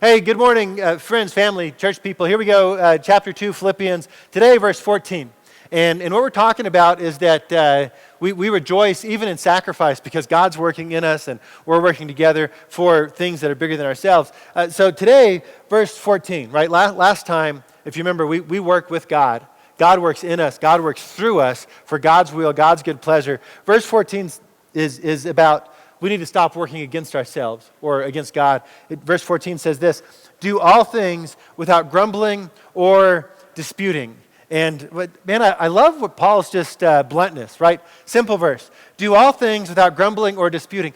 Hey, good morning, friends, family, church people. Here we go, chapter 2, Philippians. Today, verse 14. And what we're talking about is that we rejoice even in sacrifice because God's working in us and we're working together for things that are bigger than ourselves. So today, verse 14, right? Last time, if you remember, we work with God. God works in us. God works through us for God's will, God's good pleasure. Verse 14 is about we need to stop working against ourselves or against God. Verse 14 says this, do all things without grumbling or disputing. And I love what Paul's just bluntness, right? Simple verse. Do all things without grumbling or disputing.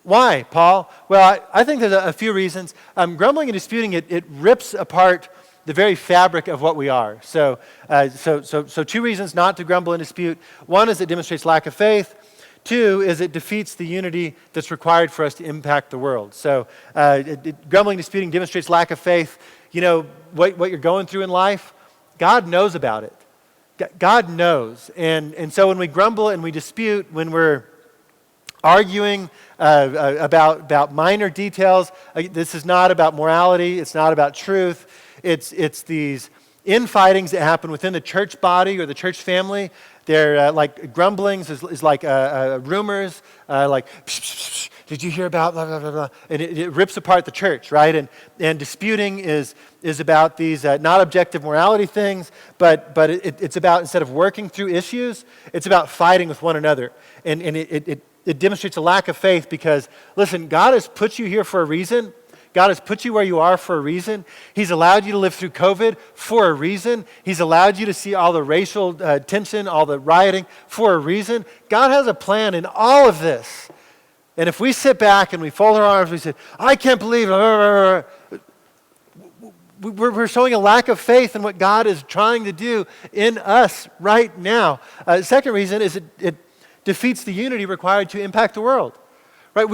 Why, Paul? Well, I think there's a few reasons. Grumbling and disputing, it rips apart the very fabric of what we are. So two reasons not to grumble and dispute. One is it demonstrates lack of faith. Two is it defeats the unity that's required for us to impact the world. So grumbling, disputing demonstrates lack of faith. You know, what you're going through in life, God knows about it. God knows. And so when we grumble and we dispute, when we're arguing about minor details, this is not about morality. It's not about truth. It's these infightings that happen within the church body or the church family. They're like grumblings is like rumors, like, psh, psh, psh, did you hear about blah, blah, blah, blah. And it rips apart the church, right? And disputing is about these not objective morality things, but it's about, instead of working through issues, it's about fighting with one another. And it demonstrates a lack of faith because, listen, God has put you here for a reason. God has put you where you are for a reason. He's allowed you to live through COVID for a reason. He's allowed you to see all the racial tension, all the rioting for a reason. God has a plan in all of this. And if we sit back and we fold our arms, we say, I can't believe it. We're showing a lack of faith in what God is trying to do in us right now. Second reason is it defeats the unity required to impact the world. Right?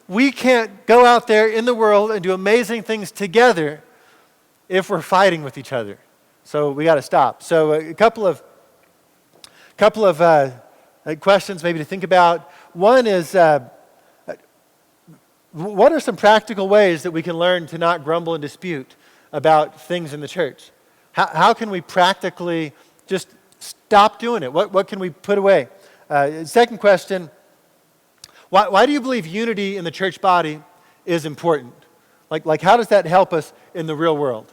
We can't go out there in the world and do amazing things together if we're fighting with each other. So we got to stop. So a couple of questions maybe to think about. One is, what are some practical ways that we can learn to not grumble and dispute about things in the church? How can we practically just stop doing it? What can we put away? Second question, why do you believe unity in the church body is important? Like how does that help us in the real world?